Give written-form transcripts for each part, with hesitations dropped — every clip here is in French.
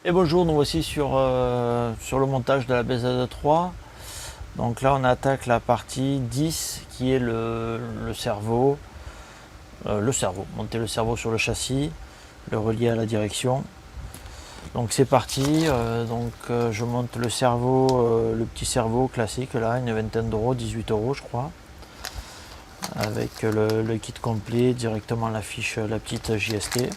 Et bonjour, nous voici sur le montage de la BZ3. Donc là on attaque la partie 10 qui est le cerveau. Monter le cerveau sur le châssis, le relier à la direction. Donc c'est parti, je monte le cerveau, le petit cerveau classique là, une vingtaine d'euros, 18 euros je crois. Avec le kit complet, directement la fiche, la petite JST.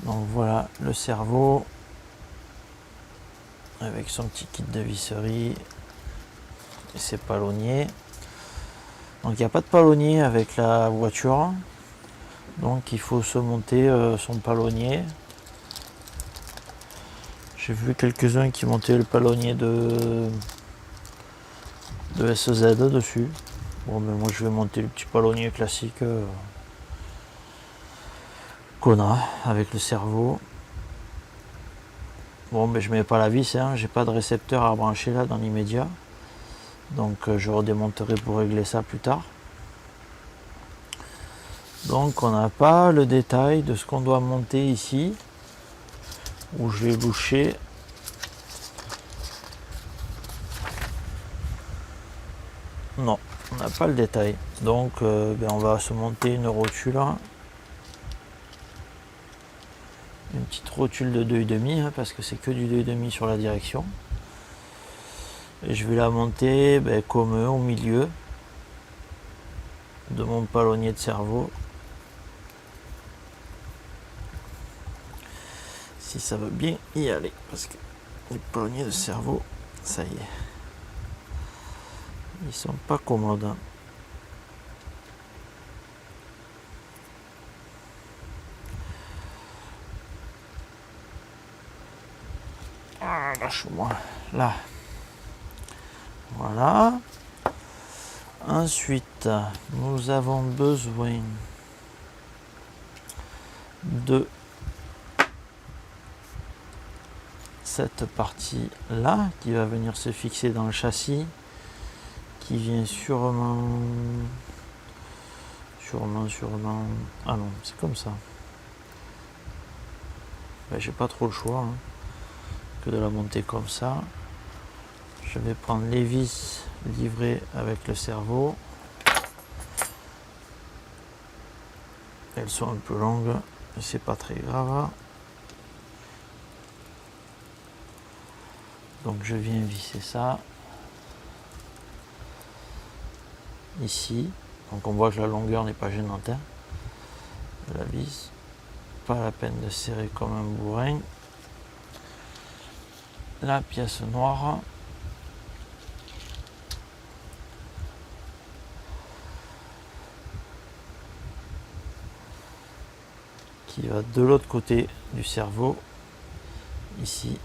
Donc voilà le cerveau avec son petit kit de visserie et ses palonniers. Donc il n'y a pas de palonnier avec la voiture, donc il faut se monter son palonnier. J'ai vu quelques-uns qui montaient le palonnier de SZ dessus. Bon, mais moi je vais monter le petit palonnier classique qu'on a avec le cerveau. Bon, mais je mets pas la vis, hein, j'ai pas de récepteur à brancher là dans l'immédiat. Donc je redémonterai pour régler ça plus tard. Donc on n'a pas le détail de ce qu'on doit monter ici, où je vais loucher. Non, on n'a pas le détail. Donc on va se monter une rotule. Une petite rotule de 2,5 hein, parce que c'est que du 2,5 sur la direction. Et je vais la monter comme au milieu de mon palonnier de cerveau. Si ça veut bien y aller, parce que les palonniers de cerveau, ça y est, ils sont pas commodes. Ah, lâche-moi, là. Voilà. Ensuite, nous avons besoin de cette partie là qui va venir se fixer dans le châssis, qui vient sûrement, ah non, c'est comme ça. J'ai pas trop le choix hein, que de la monter comme ça. Je vais prendre les vis livrées avec le cerveau. Elles sont un peu longues, mais c'est pas très grave. Donc je viens visser ça ici. Donc on voit que la longueur n'est pas gênante. Hein. La vis, pas la peine de serrer comme un bourrin. La pièce noire. Qui va de l'autre côté du cerveau, ici.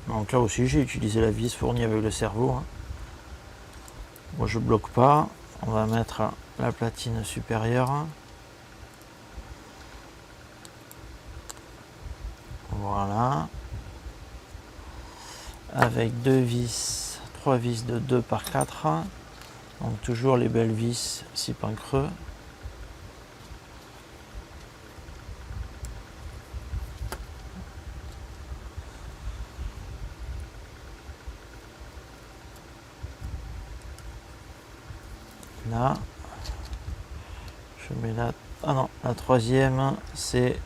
Donc là aussi j'ai utilisé la vis fournie avec le cerveau. Hein. Moi je bloque pas. On va mettre la platine supérieure. Voilà. Avec deux vis, trois vis de 2 par 4. Donc toujours les belles vis 6 pans creux. Là, je mets la... Ah non, la troisième, c'est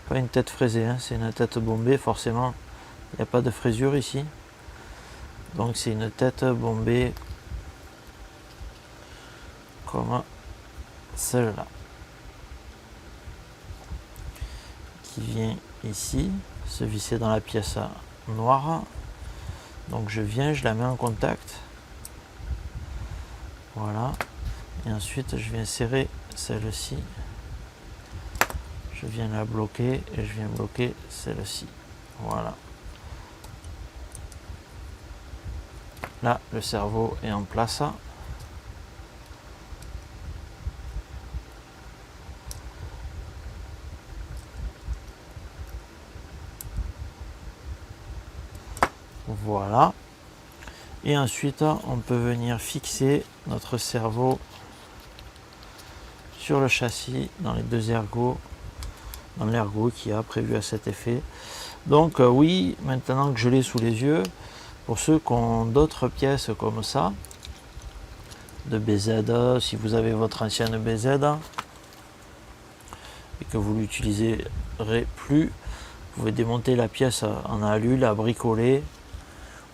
pas une tête fraisée, hein, c'est une tête bombée, forcément. Il n'y a pas de fraisure ici. Donc c'est une tête bombée comme celle-là. Qui vient ici, se visser dans la pièce noire. Donc je viens, je la mets en contact. Voilà. Et ensuite je viens serrer celle-ci. Je viens la bloquer et je viens bloquer celle-ci. Voilà. Là, le cerveau est en place. Voilà. Et ensuite, on peut venir fixer notre cerveau sur le châssis dans les deux ergots, dans l'ergot qui a prévu à cet effet. Donc oui, maintenant que je l'ai sous les yeux, pour ceux qui ont d'autres pièces comme ça, de BZ, si vous avez votre ancienne BZ et que vous l'utiliserez plus, vous pouvez démonter la pièce en alu, la bricoler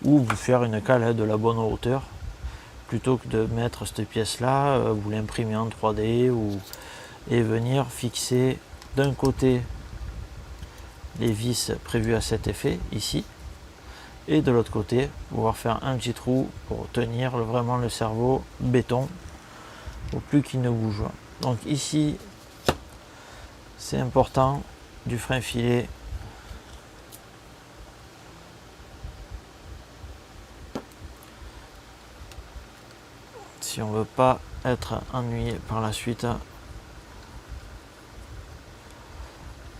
ou vous faire une cale de la bonne hauteur plutôt que de mettre cette pièce là, vous l'imprimer en 3D et venir fixer d'un côté les vis prévues à cet effet ici et de l'autre côté pouvoir faire un petit trou pour tenir vraiment le cerveau béton au plus qu'il ne bouge. Donc ici c'est important du frein filet si on veut pas être ennuyé par la suite.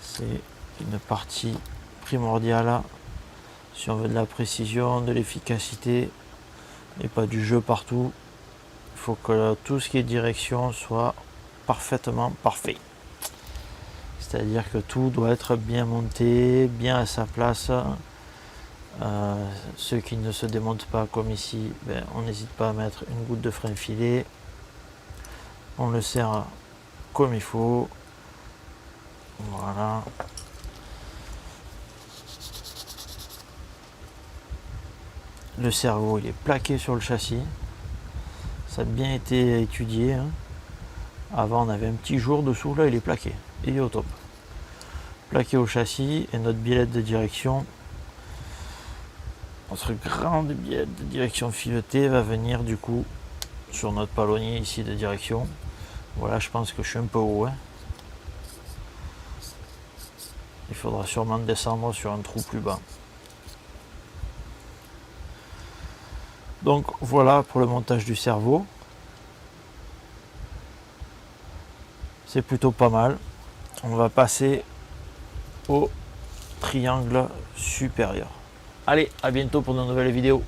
C'est une partie primordiale si on veut de la précision, de l'efficacité et pas du jeu partout. Il faut que tout ce qui est direction soit parfaitement parfait. C'est-à-dire que tout doit être bien monté, bien à sa place. Ceux qui ne se démontent pas comme ici, on n'hésite pas à mettre une goutte de frein filet. On le serre comme il faut. Voilà. Le cerveau il est plaqué sur le châssis. Ça a bien été étudié. Avant on avait un petit jour dessous, là il est plaqué. Il est au top. Plaqué au châssis et notre billet de direction. Notre grande billet de direction filetée va venir du coup sur notre palonnier ici de direction. Voilà, je pense que je suis un peu haut. Il faudra sûrement descendre sur un trou plus bas. Donc voilà pour le montage du cerveau. C'est plutôt pas mal. On va passer au triangle supérieur. Allez, à bientôt pour de nouvelles vidéos.